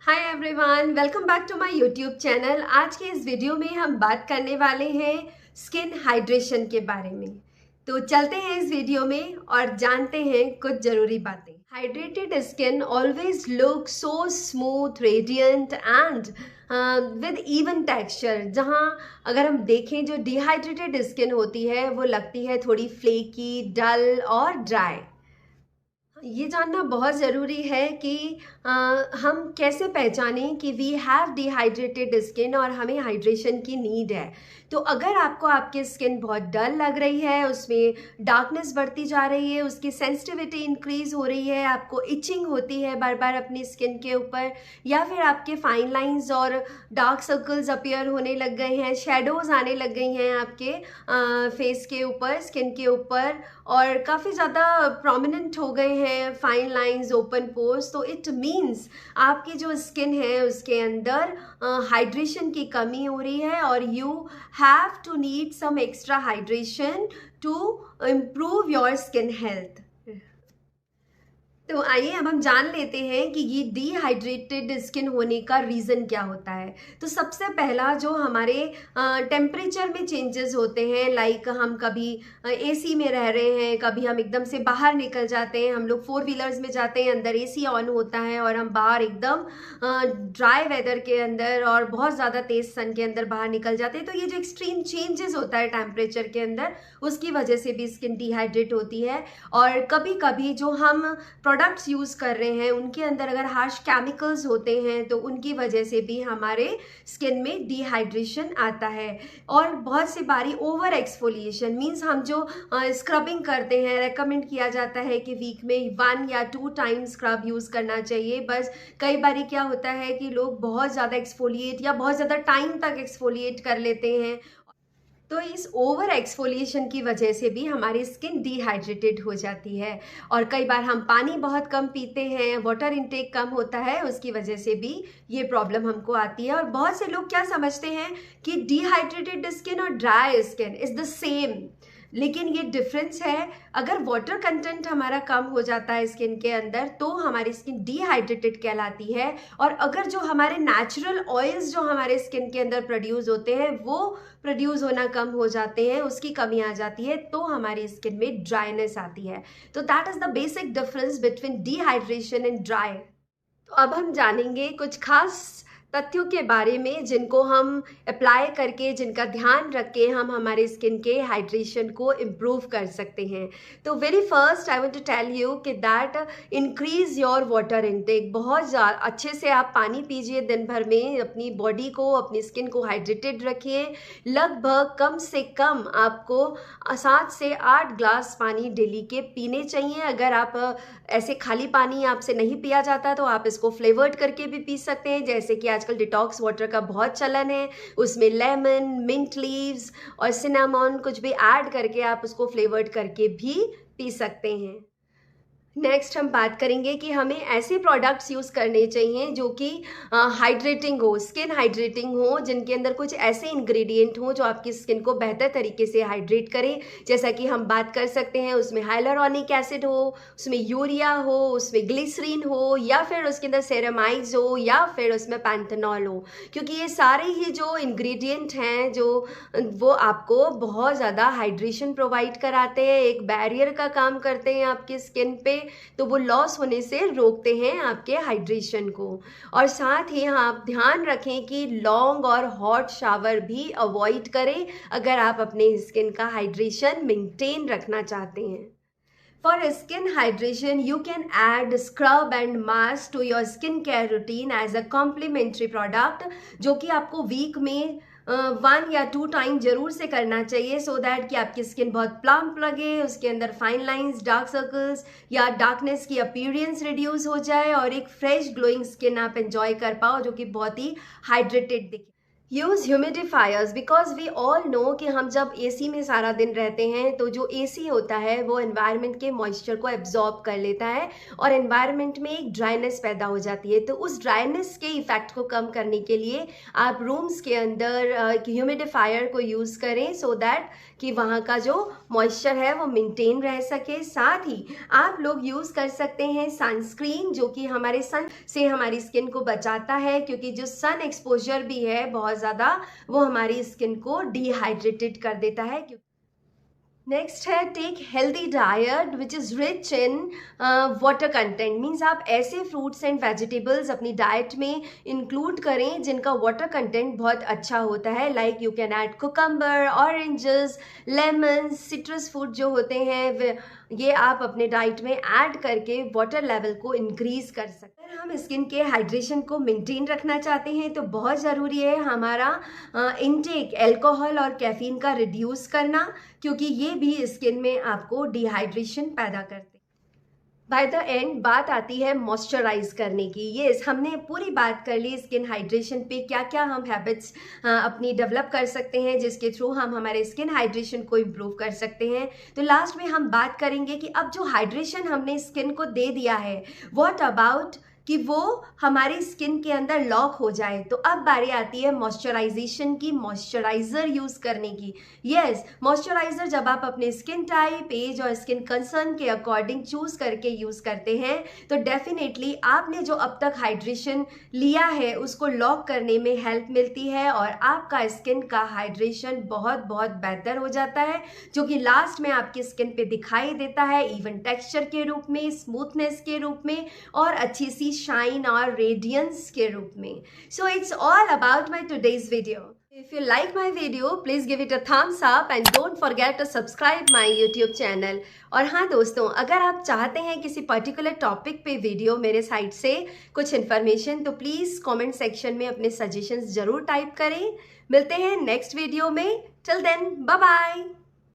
Hi everyone, welcome back to my YouTube channel. आज के इस वीडियो में हम बात करने वाले हैं स्किन हाइड्रेशन के बारे में। तो चलते हैं इस वीडियो में और जानते हैं कुछ ज़रूरी बातें। Hydrated skin always look so smooth, radiant and with even texture. जहाँ अगर हम देखें जो डिहाइड्रेटेड स्किन होती है वो लगती है थोड़ी फ्लेकी, डल और ड्राई। ये जानना बहुत ज़रूरी है कि हम कैसे पहचानें कि वी हैव डिहाइड्रेटेड स्किन और हमें हाइड्रेशन की नीड है। तो अगर आपको आपकी स्किन बहुत डल लग रही है, उसमें डार्कनेस बढ़ती जा रही है, उसकी सेंसिटिविटी इंक्रीज हो रही है, आपको इचिंग होती है बार बार अपनी स्किन के ऊपर, या फिर आपके फाइन लाइंस और डार्क सर्कल्स अपीयर होने लग गए हैं, शेडोज़ आने लग गई हैं आपके फेस के ऊपर, स्किन के ऊपर, और काफ़ी ज़्यादा प्रोमिनेंट हो गए हैं फाइन लाइंस, ओपन पोर्स, तो इट मीन्स आपकी जो स्किन है उसके अंदर हाइड्रेशन की कमी हो रही है और you have to need some extra hydration to improve your skin health. तो आइए अब हम जान लेते हैं कि ये डिहाइड्रेटेड स्किन होने का रीज़न क्या होता है। तो सबसे पहला जो हमारे टेम्परेचर में चेंजेस होते हैं, लाइक हम कभी एसी में रह रहे हैं, कभी हम एकदम से बाहर निकल जाते हैं, हम लोग फोर व्हीलर्स में जाते हैं, अंदर एसी ऑन होता है और हम बाहर एकदम ड्राई वेदर के अंदर और बहुत ज़्यादा तेज़ सन के अंदर बाहर निकल जाते हैं। तो ये जो एक्सट्रीम चेंजेस होता है टेम्परेचर के अंदर, उसकी वजह से भी स्किन डिहाइड्रेट होती है। और कभी कभी जो हम प्रोडक्ट्स यूज़ कर रहे हैं उनके अंदर अगर हार्श केमिकल्स होते हैं तो उनकी वजह से भी हमारे स्किन में डिहाइड्रेशन आता है। और बहुत सी बारी ओवर एक्सफोलिएशन मीन्स हम जो स्क्रबिंग करते हैं, रेकमेंड किया जाता है कि वीक में 1 या 2 टाइम स्क्रब यूज़ करना चाहिए। बस कई बारी क्या होता है कि लोग बहुत ज़्यादा एक्सफोलिएट या बहुत ज़्यादा टाइम तक एक्सफोलिएट कर लेते हैं, तो इस ओवर एक्सफोलिएशन की वजह से भी हमारी स्किन डिहाइड्रेटेड हो जाती है। और कई बार हम पानी बहुत कम पीते हैं, वाटर इनटेक कम होता है, उसकी वजह से भी ये प्रॉब्लम हमको आती है। और बहुत से लोग क्या समझते हैं कि डिहाइड्रेटेड स्किन और dry skin is the same, लेकिन ये डिफरेंस है। अगर वाटर कंटेंट हमारा कम हो जाता है स्किन के अंदर तो हमारी स्किन डिहाइड्रेटेड कहलाती है। और अगर जो हमारे नेचुरल ऑयल्स जो हमारे स्किन के अंदर प्रोड्यूस होते हैं वो प्रोड्यूस होना कम हो जाते हैं, उसकी कमी आ जाती है, तो हमारी स्किन में ड्राइनेस आती है। तो that is the basic difference between dehydration and dry. तो अब हम जानेंगे कुछ खास तथ्यों के बारे में जिनको हम अप्लाई करके, जिनका ध्यान रख के हम हमारे स्किन के हाइड्रेशन को इम्प्रूव कर सकते हैं। तो very first I want to tell you कि that increase your water intake. बहुत अच्छे से आप पानी पीजिए दिन भर में, अपनी बॉडी को, अपनी स्किन को हाइड्रेटेड रखिए। लगभग कम से कम आपको 7 से 8 ग्लास पानी डेली के पीने चाहिए। अगर आप ऐसे खाली पानी आपसे नहीं पिया जाता तो आप इसको फ्लेवर्ड करके भी पी सकते हैं, जैसे कि आजकल डिटॉक्स वाटर का बहुत चलन है, उसमें लेमन, मिंट लीव्स और सिनामन कुछ भी ऐड करके आप उसको फ्लेवर्ड करके भी पी सकते हैं। नेक्स्ट हम बात करेंगे कि हमें ऐसे प्रोडक्ट्स यूज़ करने चाहिए जो कि हाइड्रेटिंग हो, स्किन हाइड्रेटिंग हो, जिनके अंदर कुछ ऐसे इंग्रेडिएंट हो जो आपकी स्किन को बेहतर तरीके से हाइड्रेट करें। जैसा कि हम बात कर सकते हैं उसमें हाइलुरोनिक एसिड हो, उसमें यूरिया हो, उसमें ग्लिसरीन हो, या फिर उसके अंदर सेरेमाइड्स हो, या फिर उसमें पैंथेनॉल हो। क्योंकि ये सारे ही जो इंग्रेडिएंट हैं जो वो आपको बहुत ज़्यादा हाइड्रेशन प्रोवाइड कराते हैं, एक बैरियर का काम करते हैं आपकी स्किन पे, तो वो लॉस होने से रोकते हैं आपके हाइड्रेशन को। और साथ ही आप ध्यान रखें कि लॉन्ग और हॉट शावर भी अवॉइड करें अगर आप अपने स्किन का हाइड्रेशन मेंटेन रखना चाहते हैं। For skin hydration, you can add scrub and mask to your skincare routine as a complementary product, जो कि आपको वीक में 1 या 2 टाइम जरूर से करना चाहिए, सो दैट कि आपकी स्किन बहुत प्लम्प लगे, उसके अंदर फाइन लाइंस, डार्क सर्कल्स या डार्कनेस की अपीयरेंस रिड्यूस हो जाए और एक फ्रेश ग्लोइंग स्किन आप एंजॉय कर पाओ जो कि बहुत ही हाइड्रेटेड दिखे। Use humidifiers because we all know कि हम जब एसी में सारा दिन रहते हैं तो जो एसी होता है वो एनवायरनमेंट के मॉइस्चर को एब्जॉर्ब कर लेता है और एनवायरनमेंट में एक ड्राइनेस पैदा हो जाती है। तो उस ड्राइनेस के इफेक्ट को कम करने के लिए आप रूम्स के अंदर ह्यूमिडिफायर को यूज़ करें सो दैट कि वहाँ का जो मॉइस्चर है वो मेंटेन रह सके। साथ ही आप लोग यूज़ कर सकते हैं सनस्क्रीन, जो कि हमारे सन से हमारी स्किन को बचाता है, क्योंकि जो सन एक्सपोजर भी है बहुत ज़्यादा वो हमारी स्किन को डिहाइड्रेटेड कर देता है। नेक्स्ट है take healthy diet which is rich in water content. Means आप ऐसे फ्रूट्स एंड वेजिटेबल्स अपनी डाइट में इंक्लूड करें जिनका वाटर कंटेंट बहुत अच्छा होता है। Like you can add cucumber, oranges, lemon, citrus food जो होते हैं ये आप अपने डाइट में ऐड करके वाटर लेवल को इंक्रीज कर सकते हैं। अगर हम स्किन के हाइड्रेशन को मेंटेन रखना चाहते हैं तो बहुत ज़रूरी है हमारा इनटेक अल्कोहल और कैफीन का रिड्यूस करना, क्योंकि ये भी स्किन में आपको डिहाइड्रेशन पैदा करते हैं। बाय द एंड बात आती है मॉइस्चराइज करने की। यस, हमने पूरी बात कर ली स्किन हाइड्रेशन पे, क्या क्या हम हैबिट्स अपनी डेवलप कर सकते हैं जिसके थ्रू हम हमारे स्किन हाइड्रेशन को इम्प्रूव कर सकते हैं। तो लास्ट में हम बात करेंगे कि अब जो हाइड्रेशन हमने स्किन को दे दिया है, व्हाट अबाउट कि वो हमारी स्किन के अंदर लॉक हो जाए। तो अब बारी आती है मॉइस्चराइजेशन की, मॉइस्चराइज़र यूज़ करने की। यस, मॉइस्चराइज़र जब आप अपने स्किन टाइप, एज और स्किन कंसर्न के अकॉर्डिंग चूज़ करके यूज़ करते हैं तो डेफिनेटली आपने जो अब तक हाइड्रेशन लिया है उसको लॉक करने में हेल्प मिलती है और आपका स्किन का हाइड्रेशन बहुत बहुत बेहतर हो जाता है, जो कि लास्ट में आपकी स्किन पे दिखाई देता है इवन टेक्सचर के रूप में, स्मूथनेस के रूप में और अच्छी सी शाइन और रेडियंस के रूप में। So it's all about my today's video. If you like my video, please give it a thumbs up and don't forget to subscribe my YouTube channel. और हाँ दोस्तों, अगर आप चाहते हैं किसी पर्टिकुलर टॉपिक पे वीडियो मेरे साइड से कुछ इन्फॉर्मेशन तो प्लीज़ कमेंट सेक्शन में अपने सजेशंस ज़रूर टाइप करें। मिलते हैं नेक्स्ट वीडियो में। Till then, bye bye.